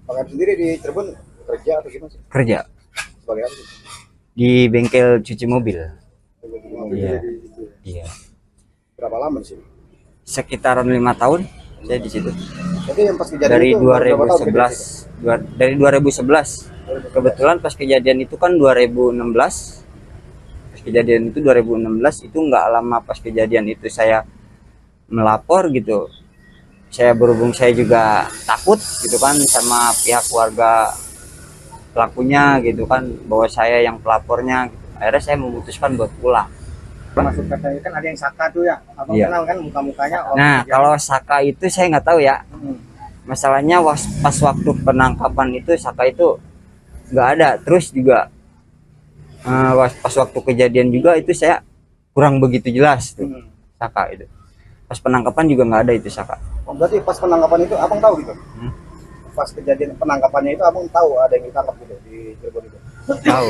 Bang sendiri di Cirebon kerja atau gimana sih? Kerja Sebagai apa sih? di bengkel cuci mobil. Sebagai mobil Iya, kerja di situ ya. iya. Berapa lama di sini? Sekitaran 5 tahun saya di situ. Jadi yang pas kejadian Dari itu umur berapa tahun kerja di 2011, situ? dari 2011. 2011. Kebetulan pas kejadian itu kan 2016. Pas kejadian itu 2016 itu nggak lama pas kejadian itu saya melapor gitu. Saya berhubung saya juga takut gitu kan sama pihak keluarga pelakunya gitu kan bahwa saya yang pelapornya gitu. Akhirnya saya memutuskan buat pulang. Masuk katanya kan ada yang Saka tuh ya. Abang Iya. kenal kan muka-mukanya waktu Nah, kejadian. kalau Saka itu saya nggak tahu ya. Hmm. Masalahnya pas waktu penangkapan itu Saka itu nggak ada. Terus juga pas waktu kejadian juga itu saya kurang begitu jelas tuh Hmm. Saka itu. Pas penangkapan juga nggak ada itu Saka. Oh, berarti pas penangkapan itu abang tahu gitu? Hmm? Pas kejadian penangkapannya itu abang tahu ada yang ditangkap gitu di Cirebon itu? Tahu.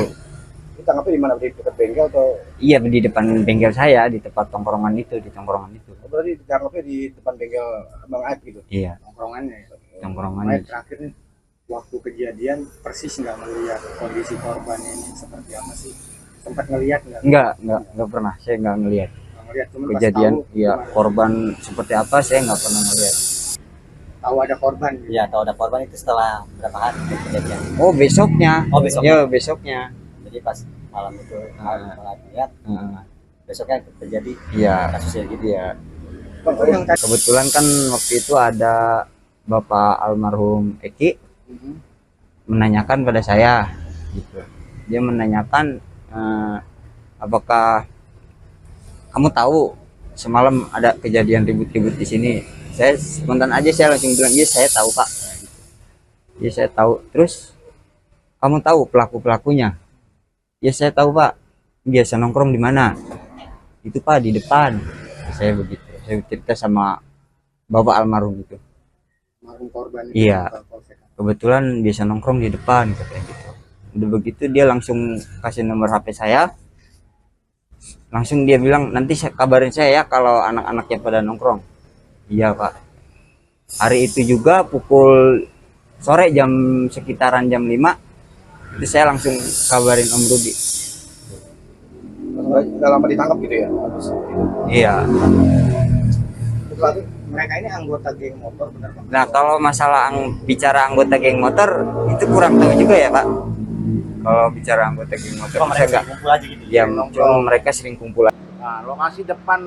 Ditangkapnya di mana? Di dekat bengkel atau? Iya, di depan bengkel saya, di tempat tongkrongan itu, di tongkrongan itu. Oh, berarti ditangkapnya di depan bengkel Abang Aib gitu? Iya, Tongkrongannya ya? tongkrongan Aib itu. terakhir nih, waktu kejadian persis nggak melihat kondisi korban ini seperti apa sih? Sempat ngelihat nggak? Enggak pernah. Saya nggak ngelihat Nggak ngelihat, cuma pas kejadian. tahu Iya, gimana? korban seperti apa saya nggak pernah ngelihat. Tahu ada korban gitu. Iya, tahu ada korban itu setelah berapa hari kejadian. Oh, besoknya. Oh, besoknya. Ya, besoknya. Jadi pas malam itu malam lihat, Heeh. besoknya terjadi Iya, kasusnya gitu. iya. Bang, oh, yang tadi. Kebetulan kan waktu itu ada Bapak almarhum Eki menanyakan pada saya gitu. Dia menanyakan apakah kamu tahu semalam ada kejadian ribut-ribut di sini. Saya spontan aja saya langsung bilang, iya saya tahu Pak. Iya saya tahu. Terus kamu tahu pelaku-pelakunya? Ya saya tahu Pak. Biasa nongkrong di mana? Itu Pak di depan. Saya begitu. Saya cerita sama Bapak almarhum itu. Almarhum korban itu Iya. ke Polsek. Kebetulan biasa nongkrong di depan katanya gitu. Udah begitu dia langsung kasih nomor HP saya. Langsung dia bilang nanti kabarin saya ya kalau anak-anaknya pada nongkrong. Iya Pak. Hari itu juga pukul sore sekitaran jam 5 itu saya langsung kabarin Om Rudi. Udah lama ditangkap gitu ya? Habis itu. Iya. Berarti mereka ini anggota geng motor benar Bang? Nah kalau masalah bicara anggota geng motor itu kurang tahu juga ya Pak. Kalau bicara anggota geng motor Cuma saya mereka nggak. kumpul aja gitu. Ya cuma mereka sering kumpul. Nah, lokasi depan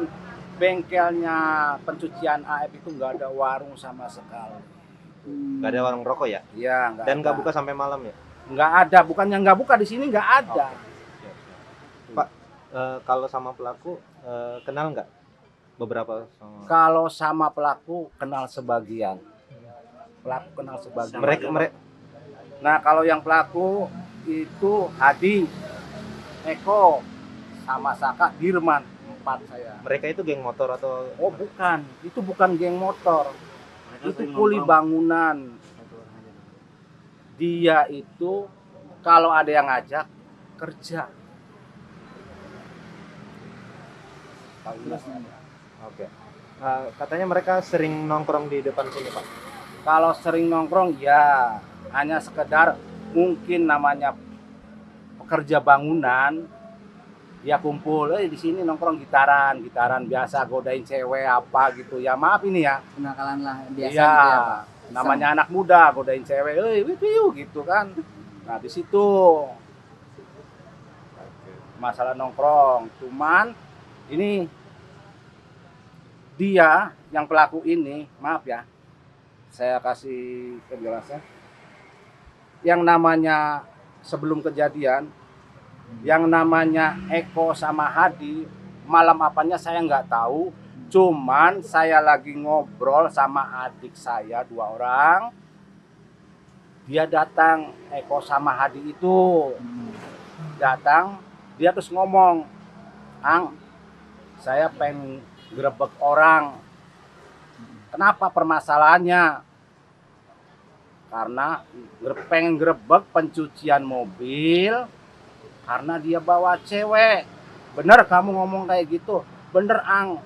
bengkelnya pencucian AF itu nggak ada warung sama sekali. Nggak ada warung rokok ya? Iya, nggak Dan ada. nggak buka sampai malam ya? Nggak ada, bukannya nggak buka di sini nggak ada. Pak, kalau sama pelaku kenal nggak beberapa sama Kalau sama pelaku kenal sebagian. Pelaku kenal sebagian. mereka? Nah, kalau yang pelaku itu Hadi, Eko, sama Saka, Dirman, 4 saya. Mereka itu geng motor atau? Oh bukan, itu bukan geng motor, itu kuli bangunan. Dia itu kalau ada yang ngajak kerja. Oke. Katanya mereka sering nongkrong di depan sini Pak. Kalau sering nongkrong ya hanya sekedar mungkin namanya pekerja bangunan, ya kumpul di sini nongkrong gitaran biasa godain cewek apa gitu ya, maaf ini ya. Kenakalan lah biasa Iya, gitu ya Pak. namanya anak muda godain cewek, wiu gitu kan. Nah di situ masalah nongkrong. Cuman ini dia yang pelaku ini, maaf ya, saya kasih penjelasan. Yang namanya sebelum kejadian, yang namanya Eko sama Hadi, malam apanya saya nggak tahu. Cuman saya lagi ngobrol sama adik saya 2 orang. Dia datang, Eko sama Hadi itu datang, dia terus ngomong, "Ang, saya pengen grebek orang." Kenapa permasalahannya? Karena pengen grebek pencucian mobil karena dia bawa cewek. Bener kamu ngomong kayak gitu? Bener Ang,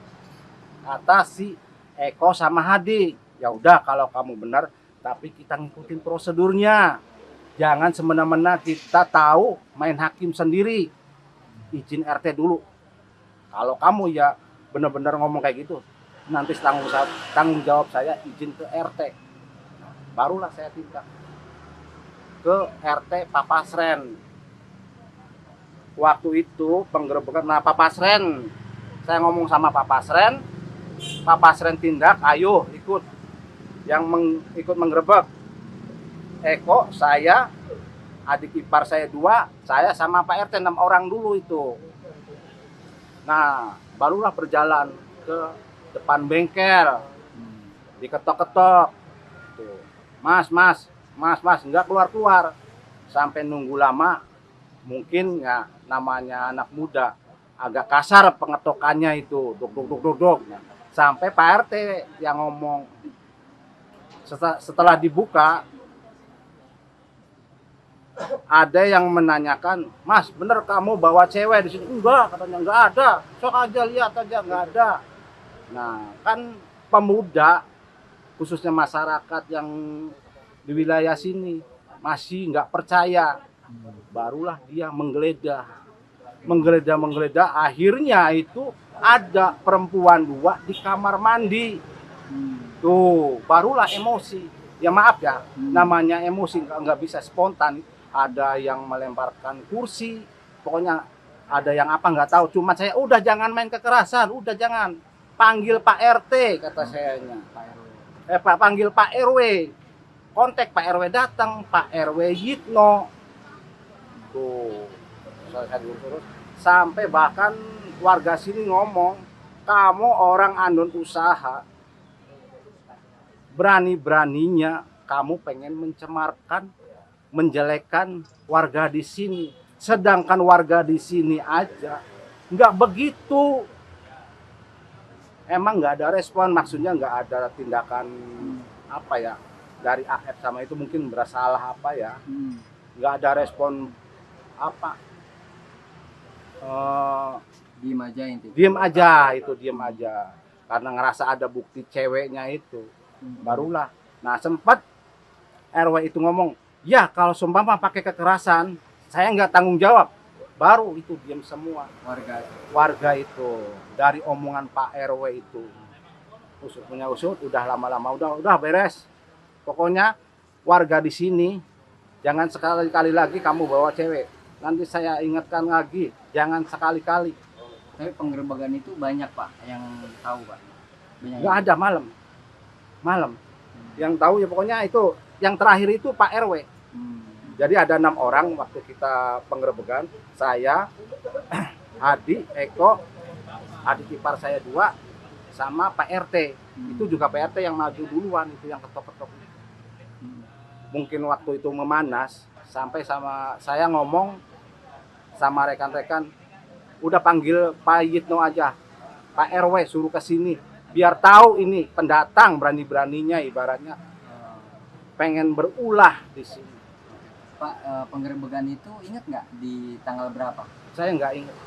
kata si Eko sama Hadi. Ya udah kalau kamu bener, tapi kita ngikutin prosedurnya. Jangan semena-mena kita tahu main hakim sendiri. Izin RT dulu. Kalau kamu ya benar-benar ngomong kayak gitu, nanti tanggung jawab saya izin ke RT. Barulah saya tindak ke RT Papasren. Waktu itu penggerebekan, nah Papasren, saya ngomong sama Papasren tindak, ayo ikut, ikut menggerebek. Eko, saya, adik ipar saya 2, saya sama Pak RT 6 orang dulu itu. Nah, barulah berjalan ke depan bengkel, diketok-ketok. Tuh. Mas, enggak keluar-keluar. Sampai nunggu lama, mungkin ya namanya anak muda, agak kasar pengetokannya itu, dok. Sampai Pak RT yang ngomong, setelah dibuka, ada yang menanyakan, Mas, bener kamu bawa cewek di sini? Enggak, katanya enggak ada. Sok aja lihat aja, enggak ada. Nah, kan pemuda, khususnya masyarakat yang di wilayah sini masih enggak percaya. Barulah dia menggeledah. Akhirnya itu ada perempuan 2 di kamar mandi. Tuh, barulah emosi. Ya maaf ya, namanya emosi nggak bisa spontan. Ada yang melemparkan kursi, pokoknya ada yang apa nggak tahu. Cuma saya udah jangan main kekerasan, udah jangan, panggil Pak RT kata sayanya. Panggil Pak RW, kontak Pak RW, datang Pak RW Yitno. Tuh, saya terus sampai bahkan warga sini ngomong, kamu orang andon usaha, berani-beraninya kamu pengen mencemarkan, menjelekkan warga di sini. Sedangkan warga di sini aja nggak begitu. Emang nggak ada respon, maksudnya nggak ada tindakan apa ya dari AF sama itu, mungkin bersalah apa ya. Nggak ada respon apa. Diem aja intinya. Diem aja. Karena ngerasa ada bukti ceweknya itu. Barulah. Nah, sempat RW itu ngomong, ya kalau sumpah pakai kekerasan, saya nggak tanggung jawab. Baru itu diam semua warga itu dari omongan Pak RW itu. Usut, udah lama-lama udah beres. Pokoknya warga di sini jangan sekali-kali lagi kamu bawa cewek. Nanti saya ingatkan lagi, jangan sekali-kali. Tapi penggerebekan itu banyak Pak yang tahu Pak. Nggak ada malam. Yang tahu ya pokoknya itu yang terakhir itu Pak RW. Jadi ada 6 orang waktu kita penggerebekan, saya, Adi, Eko, adik ipar saya 2, sama Pak RT. Itu juga Pak RT yang maju duluan, itu yang ketok-ketok. Mungkin waktu itu memanas, sampai sama saya ngomong sama rekan-rekan, udah panggil Pak Yitno aja, Pak RW suruh ke sini, biar tahu ini pendatang berani-beraninya ibaratnya pengen berulah di sini. Pak, penggerebekan itu ingat nggak di tanggal berapa? Saya nggak ingat.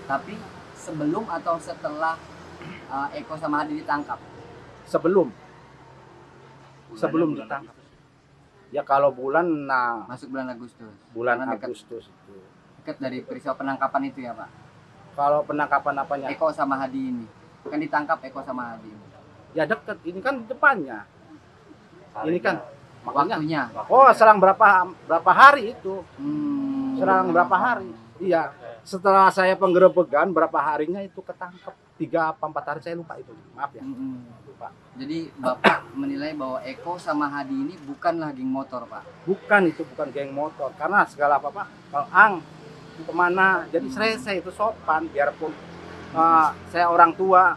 Tapi sebelum atau setelah Eko sama Hadi ditangkap? Sebelum ditangkap. Ya kalau bulan, nah Masuk bulan Agustus. bulan Karena dekat- Agustus itu. Dekat dari peristiwa penangkapan itu ya Pak? Kalau penangkapan apanya? Eko sama Hadi ini. Kan ditangkap Eko sama Hadi. Ya deket. Ini kan di depannya. Ini kan makanya. Waktunya. Oh, selang berapa hari itu? Selang Hmm. berapa hari? Iya. Setelah saya penggerebekan berapa harinya itu ketangkep. 3 apa 4 hari saya lupa itu. Maaf ya. Lupa. Jadi Bapak menilai bahwa Eko sama Hadi ini bukanlah geng motor Pak? Bukan, itu bukan geng motor. Karena segala apa-apa, kalau Ang kemana, jadi saya itu sopan. Biarpun saya orang tua,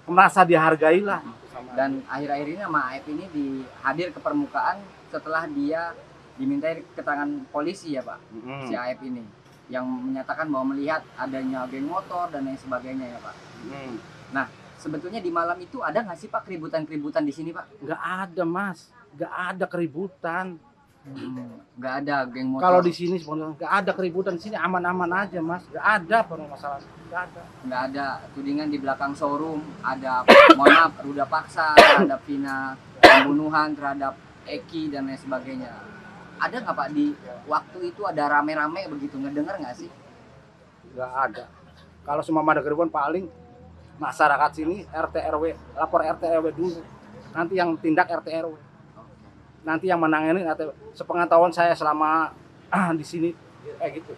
merasa dihargai lah. Dan akhir-akhir ini sama AF ini hadir ke permukaan setelah dia dimintai keterangan polisi ya Pak, si AF ini yang menyatakan bahwa melihat adanya geng motor dan lain sebagainya ya Pak. Nah, sebetulnya di malam itu ada nggak sih Pak keributan-keributan di sini Pak? Nggak ada Mas, nggak ada keributan. Nggak ada geng motor. Kalau di sini sebenarnya nggak ada keributan, di sini aman-aman aja Mas, nggak ada permasalahan, nggak ada. Nggak ada tudingan di belakang showroom, ada mohon maaf ruda paksa, ada pina pembunuhan terhadap Eki dan lain sebagainya. Ada nggak Pak di waktu itu ada rame-rame begitu, ngedengar nggak sih? Nggak ada. Kalau semua ada keribuan paling masyarakat sini RT RW, lapor RT RW dulu. Nanti yang tindak RT RW. Nanti yang menangani sepengetahuan saya selama di sini kayak gitu.